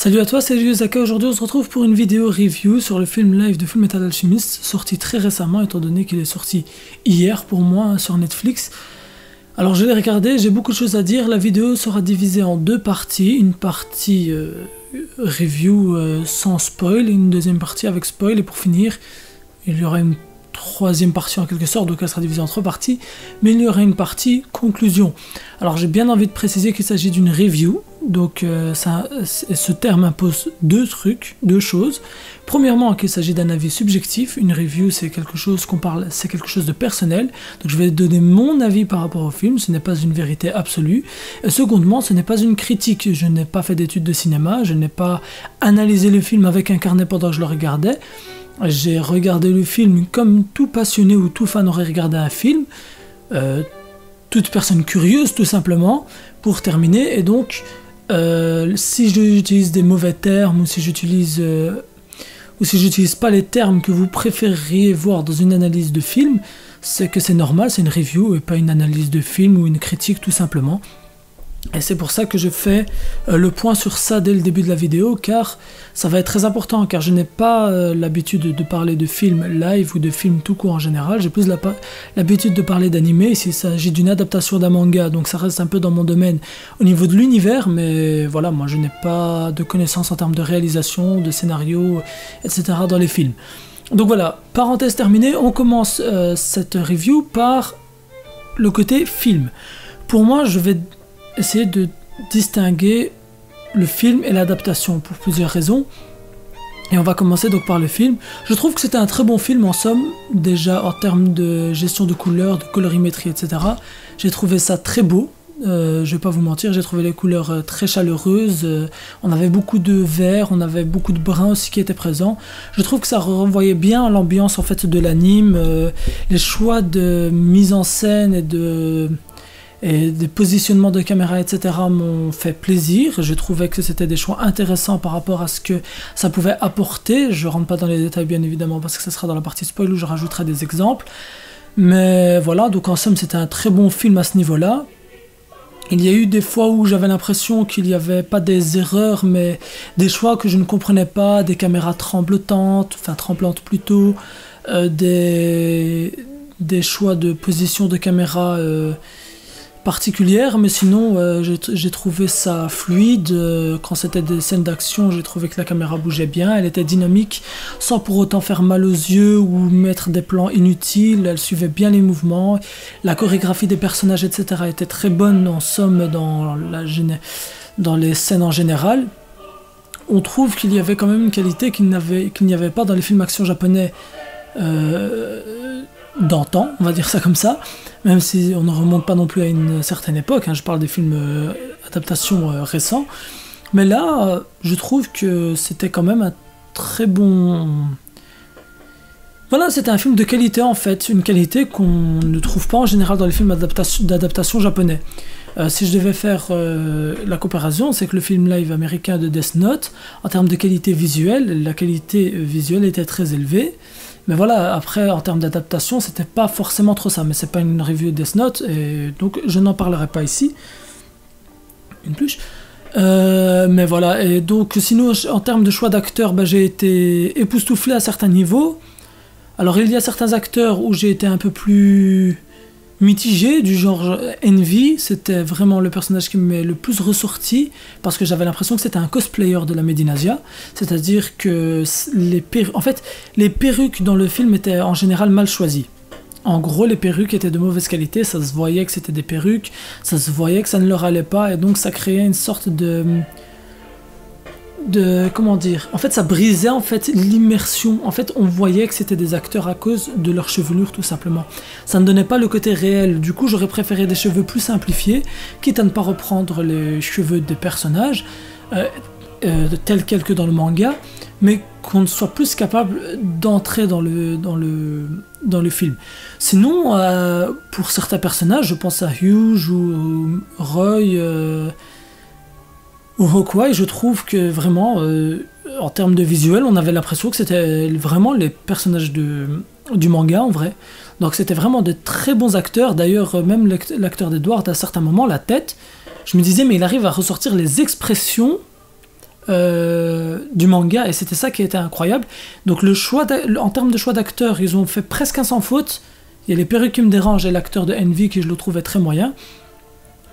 Salut à toi, c'est Yuzaka. Aujourd'hui on se retrouve pour une vidéo review sur le film live de Fullmetal Alchemist, sorti très récemment étant donné qu'il est sorti hier pour moi sur Netflix. Alors je l'ai regardé, j'ai beaucoup de choses à dire. La vidéo sera divisée en deux parties, une partie review sans spoil et une deuxième partie avec spoil, et pour finir il y aura une troisième partie en quelque sorte, donc elle sera divisée en trois parties, mais il y aura une partie conclusion. Alors j'ai bien envie de préciser qu'il s'agit d'une review, donc ce terme impose deux choses. Premièrement, qu'il s'agit d'un avis subjectif. Une review, c'est quelque chose c'est quelque chose de personnel, donc je vais donner mon avis par rapport au film, ce n'est pas une vérité absolue. Et secondement, ce n'est pas une critique, je n'ai pas fait d'études de cinéma, je n'ai pas analysé le film avec un carnet pendant que je le regardais. J'ai regardé le film comme tout passionné ou tout fan aurait regardé un film, toute personne curieuse tout simplement, pour terminer. Et donc, si j'utilise des mauvais termes ou si j'utilise pas les termes que vous préféreriez voir dans une analyse de film, c'est que c'est normal, c'est une review et pas une analyse de film ou une critique tout simplement. Et c'est pour ça que je fais le point sur ça dès le début de la vidéo, car ça va être très important, car je n'ai pas l'habitude de parler de films live ou de films tout court en général. J'ai plus l'habitude de parler d'animé. Ici il s'agit d'une adaptation d'un manga, donc ça reste un peu dans mon domaine au niveau de l'univers, mais voilà, moi je n'ai pas de connaissances en termes de réalisation, de scénario, etc. dans les films. Donc voilà, parenthèse terminée, on commence cette review par le côté film. Pour moi, je vais essayer de distinguer le film et l'adaptation pour plusieurs raisons. Et on va commencer donc par le film. Je trouve que c'était un très bon film en somme, déjà en termes de gestion de couleurs, de colorimétrie, etc. J'ai trouvé ça très beau. Je vais pas vous mentir, j'ai trouvé les couleurs très chaleureuses. On avait beaucoup de vert, on avait beaucoup de brun aussi qui étaient présents. Je trouve que ça renvoyait bien à l'ambiance en fait de l'anime. Les choix de mise en scène et des positionnements de caméra, etc. m'ont fait plaisir. Je trouvais que c'était des choix intéressants par rapport à ce que ça pouvait apporter. Je rentre pas dans les détails bien évidemment parce que ça sera dans la partie spoil où je rajouterai des exemples. Mais voilà, donc en somme c'était un très bon film à ce niveau-là. Il y a eu des fois où j'avais l'impression qu'il n'y avait pas des erreurs, mais des choix que je ne comprenais pas, des caméras tremblantes plutôt, des choix de position de caméra particulière, mais sinon j'ai trouvé ça fluide. Quand c'était des scènes d'action, j'ai trouvé que la caméra bougeait bien, elle était dynamique sans pour autant faire mal aux yeux ou mettre des plans inutiles. Elle suivait bien les mouvements, la chorégraphie des personnages, etc. était très bonne en somme dans les scènes en général. On trouve qu'il y avait quand même une qualité qu'il n'y avait pas dans les films action japonais d'antan, on va dire ça comme ça, même si on ne remonte pas non plus à une certaine époque, hein, je parle des films adaptations récents, mais là je trouve que c'était quand même un très bon... Voilà, c'était un film de qualité en fait, une qualité qu'on ne trouve pas en général dans les films d'adaptation japonais. Si je devais faire la comparaison, c'est que le film live américain de Death Note, en termes de qualité visuelle, la qualité visuelle était très élevée. Mais voilà, après, en termes d'adaptation, c'était pas forcément trop ça. Mais c'est pas une review de Death Note, et donc je n'en parlerai pas ici. Une pluche. Mais voilà, et donc sinon, en termes de choix d'acteurs, j'ai été époustouflé à certains niveaux. Alors il y a certains acteurs où j'ai été un peu plus mitigé, du genre Envy, c'était vraiment le personnage qui m'est le plus ressorti, parce que j'avais l'impression que c'était un cosplayer de la Made in Asia, c'est-à-dire que les perruques dans le film étaient en général mal choisies. En gros, les perruques étaient de mauvaise qualité, ça se voyait que c'était des perruques, ça se voyait que ça ne leur allait pas, et donc ça créait une sorte comment dire, en fait ça brisait en fait l'immersion. En fait on voyait que c'était des acteurs à cause de leur chevelure tout simplement, ça ne donnait pas le côté réel. Du coup j'aurais préféré des cheveux plus simplifiés, quitte à ne pas reprendre les cheveux des personnages tels quels que dans le manga, mais qu'on soit plus capable d'entrer dans le film. Sinon pour certains personnages, je pense à Hughes ou Roy ou Hawkeye, je trouve que vraiment, en termes de visuel, on avait l'impression que c'était vraiment les personnages du manga en vrai. Donc c'était vraiment de très bons acteurs. D'ailleurs, même l'acteur d'Edward, à certains moments, la tête, je me disais, mais il arrive à ressortir les expressions du manga, et c'était ça qui était incroyable. Donc en termes de choix d'acteurs, ils ont fait presque un sans faute. Il y a les perruques qui me dérangent et l'acteur de Envy qui je le trouvais très moyen.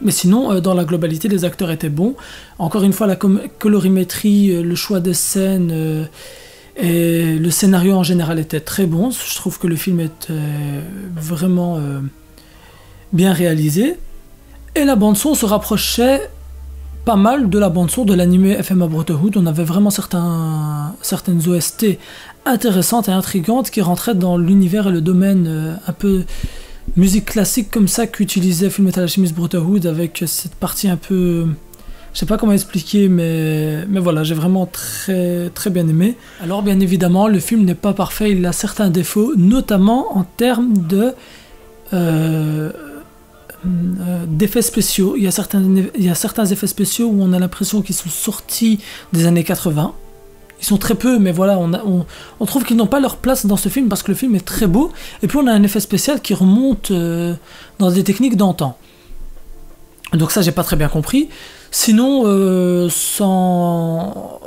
Mais sinon, dans la globalité, les acteurs étaient bons. Encore une fois, la colorimétrie, le choix des scènes et le scénario en général était très bon. Je trouve que le film était vraiment bien réalisé. Et la bande-son se rapprochait pas mal de la bande-son de l'anime FMA Brotherhood. On avait vraiment certaines OST intéressantes et intrigantes qui rentraient dans l'univers et le domaine un peu musique classique comme ça qu'utilisait Fullmetal Alchemist Brotherhood, avec cette partie un peu... Je sais pas comment expliquer, mais voilà, j'ai vraiment très, très bien aimé. Alors bien évidemment, le film n'est pas parfait, il a certains défauts, notamment en termes d'effets spéciaux. Il y a certains effets spéciaux où on a l'impression qu'ils sont sortis des années 80. Ils sont très peu, mais voilà, on trouve qu'ils n'ont pas leur place dans ce film parce que le film est très beau. Et puis on a un effet spécial qui remonte dans des techniques d'antan. Donc ça, j'ai pas très bien compris. Sinon,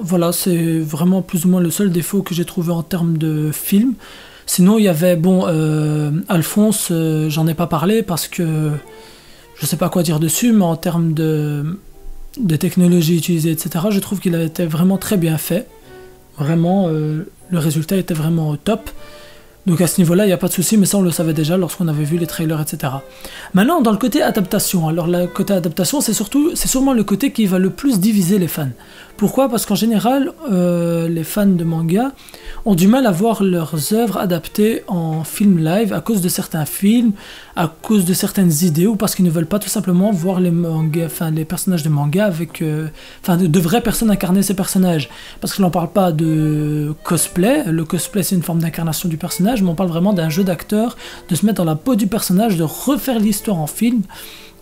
voilà, c'est vraiment plus ou moins le seul défaut que j'ai trouvé en termes de film. Sinon, il y avait, Alphonse, j'en ai pas parlé parce que je sais pas quoi dire dessus, mais en termes de technologie utilisée, etc., je trouve qu'il a été vraiment très bien fait. Vraiment, le résultat était vraiment au top. Donc à ce niveau-là, il n'y a pas de souci, mais ça on le savait déjà lorsqu'on avait vu les trailers, etc. Maintenant, dans le côté adaptation, alors le côté adaptation, c'est sûrement le côté qui va le plus diviser les fans. Pourquoi ? Parce qu'en général, les fans de manga ont du mal à voir leurs œuvres adaptées en film live à cause de certains films, à cause de certaines idées, ou parce qu'ils ne veulent pas tout simplement voir les personnages de manga avec, de vraies personnes incarner ces personnages. Parce que l'on parle pas de cosplay. Le cosplay, c'est une forme d'incarnation du personnage, mais on parle vraiment d'un jeu d'acteur, de se mettre dans la peau du personnage, de refaire l'histoire en film.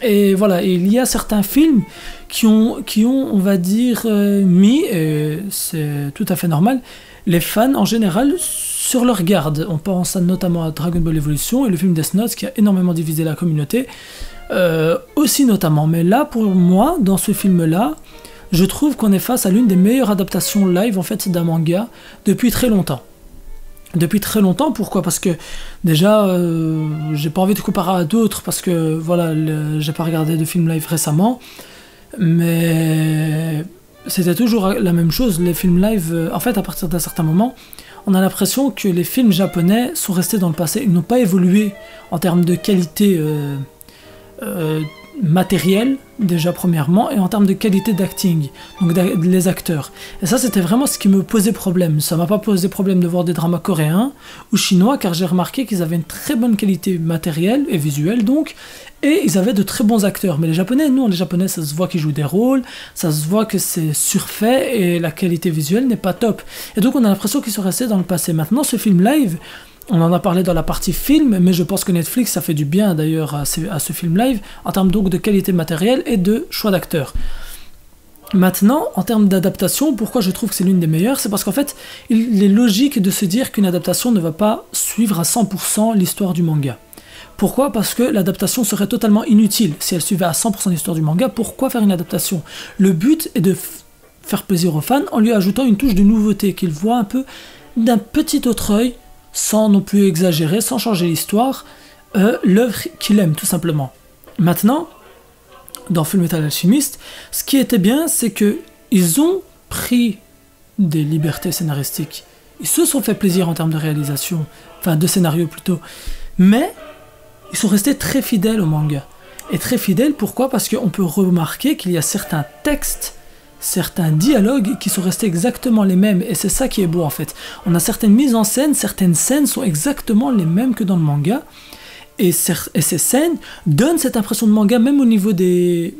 Et voilà, et il y a certains films qui ont on va dire, mis, et c'est tout à fait normal, les fans en général sur leur garde. On pense notamment à Dragon Ball Evolution et le film Death Note qui a énormément divisé la communauté, aussi notamment. Mais là, pour moi, dans ce film-là, je trouve qu'on est face à l'une des meilleures adaptations live en fait d'un manga depuis très longtemps. Depuis très longtemps, pourquoi ? Parce que déjà, j'ai pas envie de comparer à d'autres parce que voilà, j'ai pas regardé de film live récemment, mais c'était toujours la même chose. Les films live, en fait, à partir d'un certain moment, on a l'impression que les films japonais sont restés dans le passé, ils n'ont pas évolué en termes de qualité matériel déjà premièrement, et en termes de qualité d'acting, donc les acteurs. Et ça, c'était vraiment ce qui me posait problème. Ça m'a pas posé problème de voir des dramas coréens ou chinois, car j'ai remarqué qu'ils avaient une très bonne qualité matérielle et visuelle donc, et ils avaient de très bons acteurs. Mais les japonais, non, les japonais, ça se voit qu'ils jouent des rôles, ça se voit que c'est surfait et la qualité visuelle n'est pas top. Et donc on a l'impression qu'ils sont restés dans le passé. Maintenant, ce film live, on en a parlé dans la partie film, mais je pense que Netflix, ça fait du bien d'ailleurs à ce film live, en termes donc de qualité matérielle et de choix d'acteurs. Maintenant, en termes d'adaptation, pourquoi je trouve que c'est l'une des meilleures ? C'est parce qu'en fait, il est logique de se dire qu'une adaptation ne va pas suivre à 100% l'histoire du manga. Pourquoi ? Parce que l'adaptation serait totalement inutile. Si elle suivait à 100% l'histoire du manga, pourquoi faire une adaptation ? Le but est de faire plaisir aux fans en lui ajoutant une touche de nouveauté, qu'ils voient un peu d'un petit autre œil, sans non plus exagérer, sans changer l'histoire, l'œuvre qu'il aime tout simplement. Maintenant, dans Fullmetal Alchemist, ce qui était bien, c'est que ils ont pris des libertés scénaristiques. Ils se sont fait plaisir en termes de réalisation, enfin de scénario plutôt, mais ils sont restés très fidèles au manga. Et très fidèles, pourquoi ? Parce qu'on peut remarquer qu'il y a certains textes, certains dialogues qui sont restés exactement les mêmes, et c'est ça qui est beau en fait. On a certaines mises en scène, certaines scènes sont exactement les mêmes que dans le manga, et ces scènes donnent cette impression de manga même au niveau des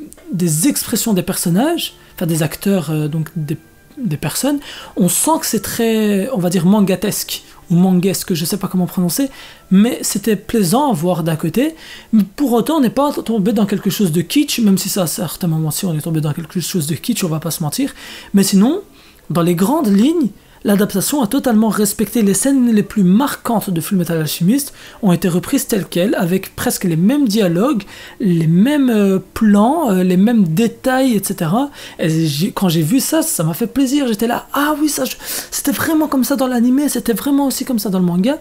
expressions des personnages, enfin des acteurs, donc des personnes. On sent que c'est très, on va dire, mangatesque, ou manguesque, je sais pas comment prononcer, mais c'était plaisant à voir d'un côté, mais pour autant on n'est pas tombé dans quelque chose de kitsch, même si ça à certains moments si on est tombé dans quelque chose de kitsch, on va pas se mentir, mais sinon, dans les grandes lignes, l'adaptation a totalement respecté les scènes les plus marquantes de Fullmetal Alchemist, ont été reprises telles quelles, avec presque les mêmes dialogues, les mêmes plans, les mêmes détails, etc. Et quand j'ai vu ça, ça m'a fait plaisir. J'étais là, ah oui, c'était vraiment comme ça dans l'anime, c'était vraiment aussi comme ça dans le manga.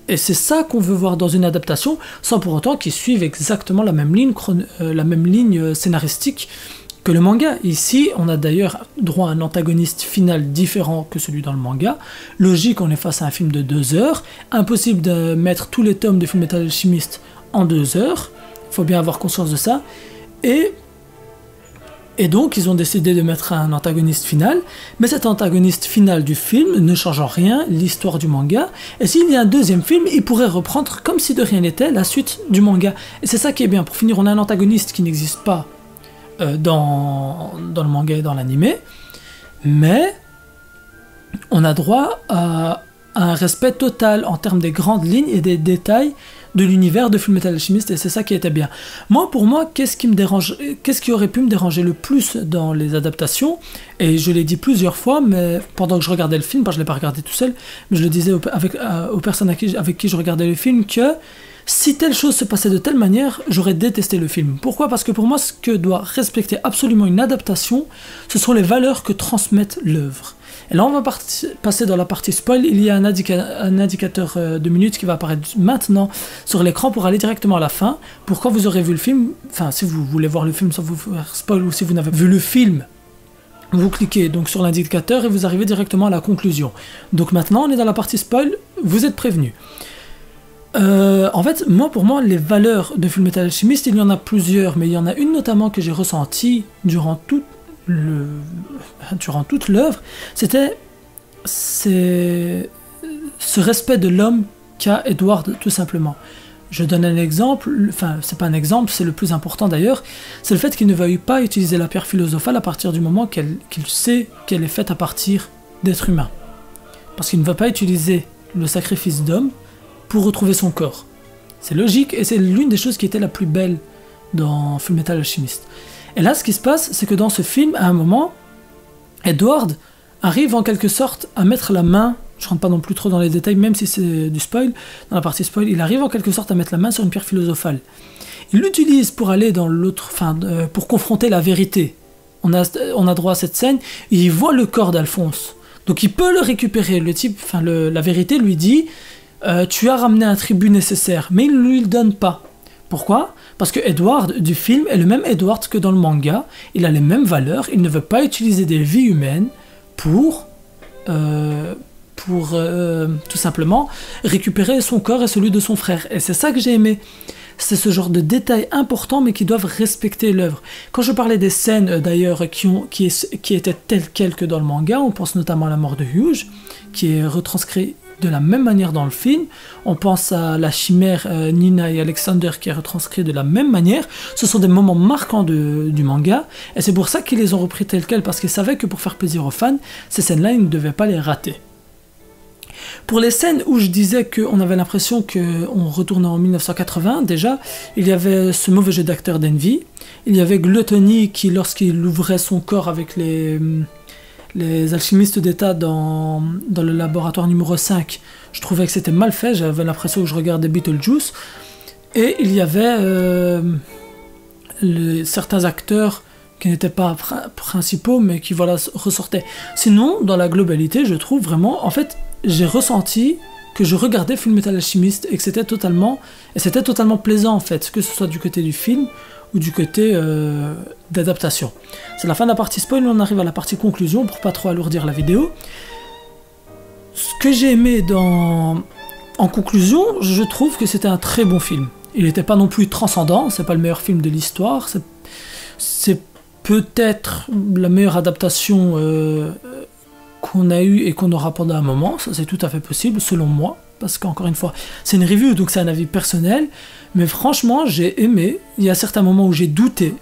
Et c'est ça qu'on veut voir dans une adaptation, sans pour autant qu'ils suivent exactement la même ligne scénaristique que le manga. Ici, on a d'ailleurs droit à un antagoniste final différent que celui dans le manga. Logique, on est face à un film de 2 heures. Impossible de mettre tous les tomes de Fullmetal Alchemist en 2 heures. Il faut bien avoir conscience de ça. Et donc, ils ont décidé de mettre un antagoniste final, mais cet antagoniste final du film ne change en rien l'histoire du manga, et s'il y a un deuxième film, il pourrait reprendre, comme si de rien n'était, la suite du manga. Et c'est ça qui est bien. Pour finir, on a un antagoniste qui n'existe pas dans le manga et dans l'anime, mais on a droit à un respect total en termes des grandes lignes et des détails de l'univers de Fullmetal Alchemist, et c'est ça qui était bien. Pour moi, qu'est-ce qui aurait pu me déranger le plus dans les adaptations, et je l'ai dit plusieurs fois, mais pendant que je regardais le film, je ne l'ai pas regardé tout seul, mais je le disais aux personnes avec qui je regardais le film, que si telle chose se passait de telle manière, j'aurais détesté le film. Pourquoi ? Parce que pour moi, ce que doit respecter absolument une adaptation, ce sont les valeurs que transmettent l'œuvre. Et là, on va passer dans la partie spoil. Il y a un indicateur de minutes qui va apparaître maintenant sur l'écran pour aller directement à la fin. Pour quand vous aurez vu le film, enfin, si vous voulez voir le film sans vous faire spoil, ou si vous n'avez vu le film, vous cliquez donc sur l'indicateur et vous arrivez directement à la conclusion. Donc maintenant, on est dans la partie spoil, vous êtes prévenus. En fait, pour moi, les valeurs de Fullmetal Alchemist, il y en a plusieurs, mais il y en a une notamment que j'ai ressentie durant toute l'œuvre, c'était ce respect de l'homme qu'a Edward, tout simplement. Je donne un exemple, enfin, c'est pas un exemple, c'est le plus important d'ailleurs, c'est le fait qu'il ne veuille pas utiliser la pierre philosophale à partir du moment qu'il sait qu'elle est faite à partir d'êtres humains. Parce qu'il ne veut pas utiliser le sacrifice d'homme pour retrouver son corps. C'est logique, et c'est l'une des choses qui était la plus belle dans Fullmetal Alchemist. Et là, ce qui se passe, c'est que dans ce film, à un moment, Edward arrive en quelque sorte à mettre la main, je rentre pas non plus trop dans les détails, même si c'est du spoil, dans la partie spoil, il arrive en quelque sorte à mettre la main sur une pierre philosophale. Il l'utilise pour aller dans l'autre, pour confronter la vérité. On a droit à cette scène, et il voit le corps d'Alphonse. Donc il peut le récupérer, la vérité lui dit tu as ramené un tribut nécessaire, mais il ne lui le donne pas. Pourquoi ? Parce que Edward du film est le même Edward que dans le manga, il a les mêmes valeurs, il ne veut pas utiliser des vies humaines pour tout simplement récupérer son corps et celui de son frère. Et c'est ça que j'ai aimé. C'est ce genre de détails importants mais qui doivent respecter l'œuvre. Quand je parlais des scènes d'ailleurs qui étaient telles quelles que dans le manga, on pense notamment à la mort de Hughes, qui est retranscrit de la même manière dans le film. On pense à la chimère Nina et Alexander qui est retranscrit de la même manière. Ce sont des moments marquants du manga, et c'est pour ça qu'ils les ont repris tels quels, parce qu'ils savaient que pour faire plaisir aux fans, ces scènes-là, ils ne devaient pas les rater. Pour les scènes où je disais qu'on avait l'impression qu'on retournait en 1980, déjà, il y avait ce mauvais jeu d'acteur d'Envy, il y avait Gluttony qui, lorsqu'il ouvrait son corps avec les alchimistes d'État dans le laboratoire numéro 5, je trouvais que c'était mal fait, j'avais l'impression que je regardais Beetlejuice. Et il y avait certains acteurs qui n'étaient pas principaux, mais qui ressortaient. Sinon, dans la globalité, je trouve vraiment, en fait, j'ai ressenti que je regardais Fullmetal Alchemist et que c'était totalement plaisant en fait, que ce soit du côté du film ou du côté d'adaptation. C'est la fin de la partie spoil, on arrive à la partie conclusion pour pas trop alourdir la vidéo. Ce que j'ai aimé en conclusion, je trouve que c'était un très bon film. Il n'était pas non plus transcendant, c'est pas le meilleur film de l'histoire, c'est peut-être la meilleure adaptation qu'on a eue et qu'on aura pendant un moment, ça c'est tout à fait possible selon moi, parce qu'encore une fois, c'est une review donc c'est un avis personnel, mais franchement j'ai aimé. Il y a certains moments où j'ai douté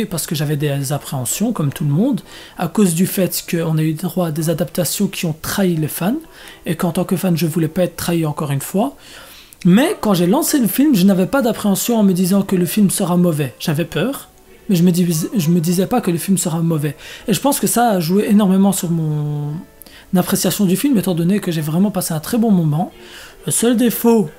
parce que j'avais des appréhensions comme tout le monde, à cause du fait qu'on a eu droit à des adaptations qui ont trahi les fans, et qu'en tant que fan je voulais pas être trahi encore une fois. Mais quand j'ai lancé le film, je n'avais pas d'appréhension en me disant que le film sera mauvais. J'avais peur, mais je me disais pas que le film sera mauvais. Et je pense que ça a joué énormément sur appréciation du film, étant donné que j'ai vraiment passé un très bon moment. Le seul défaut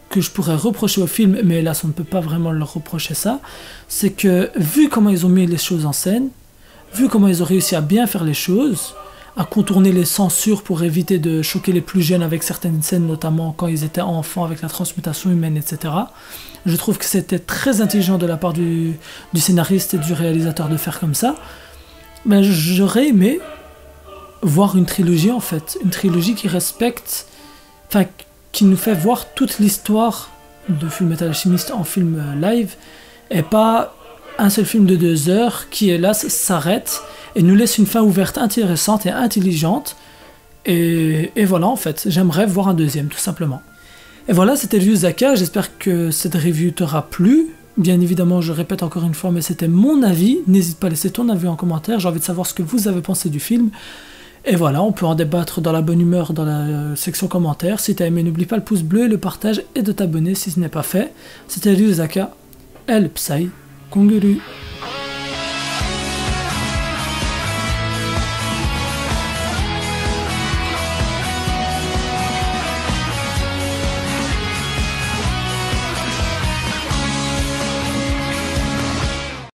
que je pourrais reprocher au film, mais hélas on ne peut pas vraiment leur reprocher ça, c'est que vu comment ils ont mis les choses en scène, vu comment ils ont réussi à bien faire les choses, à contourner les censures pour éviter de choquer les plus jeunes avec certaines scènes, notamment quand ils étaient enfants avec la transmutation humaine, etc. Je trouve que c'était très intelligent de la part du scénariste et du réalisateur de faire comme ça. Mais j'aurais aimé voir une trilogie en fait, une trilogie qui respecte, enfin qui nous fait voir toute l'histoire de Fullmetal Alchemist en film live, et pas un seul film de 2 heures qui hélas s'arrête et nous laisse une fin ouverte intéressante et intelligente. Et voilà en fait, j'aimerais voir un deuxième tout simplement. Et voilà, c'était le Zaka, j'espère que cette review t'aura plu. Bien évidemment, je répète encore une fois, mais c'était mon avis. N'hésite pas à laisser ton avis en commentaire, j'ai envie de savoir ce que vous avez pensé du film. Et voilà, on peut en débattre dans la bonne humeur dans la section commentaires. Si t'as aimé, n'oublie pas le pouce bleu, le partage et de t'abonner si ce n'est pas fait. C'était Zaka, El Psy Konguru.